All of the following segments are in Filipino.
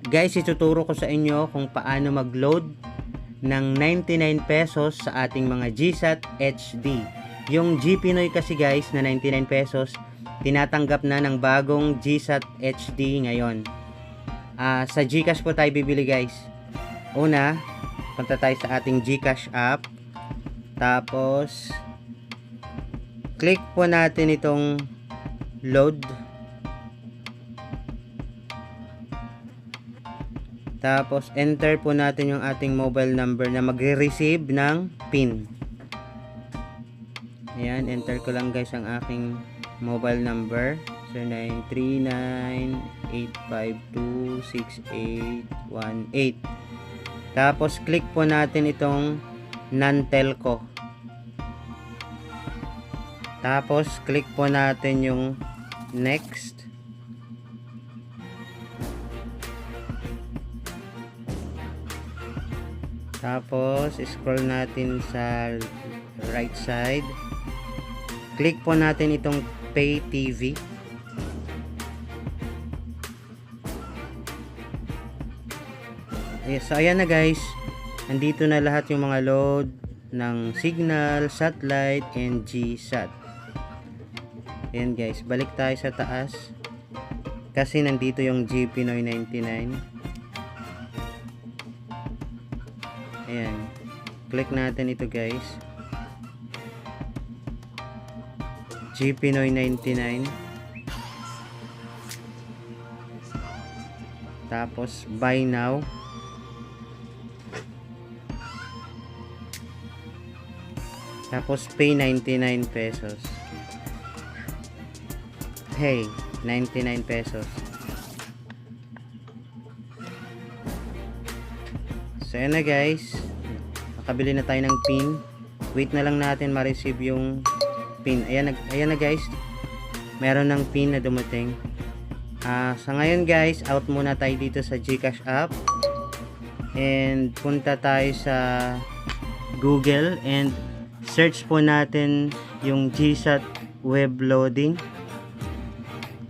Guys, ituturo ko sa inyo kung paano mag-load ng 99 pesos sa ating mga GSAT HD. Yung GPinoy kasi guys na 99 pesos, tinatanggap na ng bagong GSAT HD ngayon. Sa GCash po tayo bibili guys. Una, punta tayo sa ating GCash app. Tapos, click po natin itong load. Tapos, enter po natin yung ating mobile number na magre-receive ng PIN. Ayan, enter ko lang guys ang aking mobile number. 0939-852-6818. Tapos, click po natin itong non-telco. Tapos, click po natin yung next. Tapos, scroll natin sa right side. Click po natin itong Pay TV. So, ayan na guys. Nandito na lahat yung mga load ng Signal, Satellite, and GSAT. Ayan guys. Balik tayo sa taas. Kasi nandito yung GPinoy 99. Ayan. Click natin ito guys. GPinoy 99. Tapos buy now. Tapos pay 99 pesos. Hey, 99 pesos. So yan na guys, nakabili na tayo ng PIN. Wait na lang natin ma-receive yung PIN. Ayan na guys, meron ng PIN na dumating. Sa ngayon guys, out muna tayo dito sa GCash app. And punta tayo sa Google and search po natin yung GSAT web loading.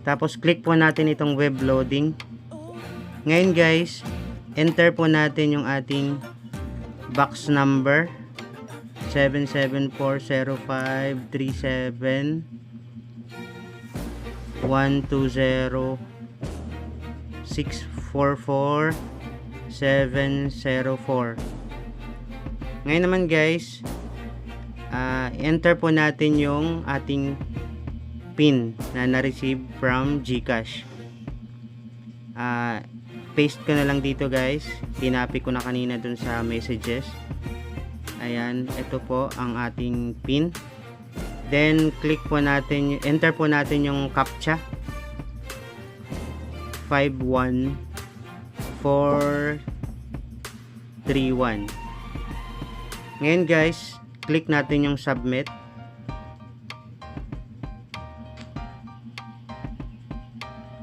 Tapos click po natin itong web loading. Ngayon guys, enter po natin yung ating box number 7740537 120 644 704. Ngayon naman guys, enter po natin yung ating PIN na na-receive from GCash. Paste ko na lang dito guys. Tinapi ko na kanina dun sa messages. Ayan, ito po ang ating PIN. Then click po natin, enter po natin yung CAPTCHA 51431. Ngayon guys, click natin yung submit.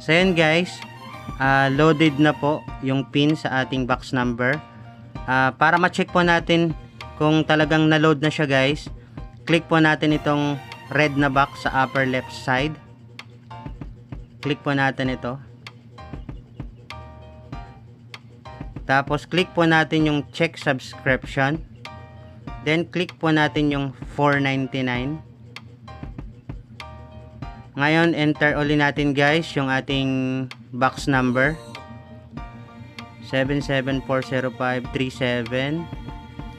So yan guys, loaded na po yung PIN sa ating box number. Para ma-check po natin kung talagang na-load na siya guys, click po natin itong red na box sa upper left side. Click po natin ito. Tapos click po natin yung check subscription. Then click po natin yung $4.99. Ngayon enter ulit natin guys yung ating box number 7740537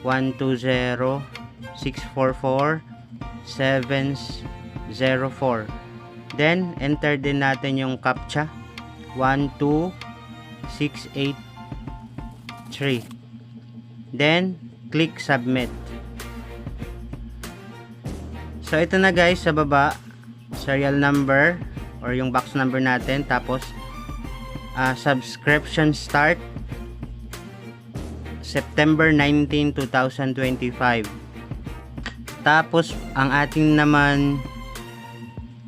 120 644 704. Then enter din natin yung CAPTCHA 12683. Then click submit. So ito na guys, sa baba serial number or yung box number natin, tapos subscription start September 19, 2025. Tapos ang ating naman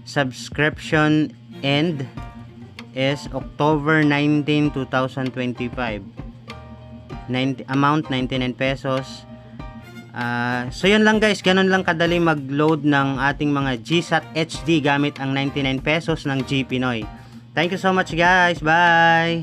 subscription end is October 19, 2025. Amount 99 pesos. So yun lang guys, ganun lang kadali mag-load ng ating mga GSAT HD gamit ang 99 pesos ng GPinoy. Thank you so much guys, bye!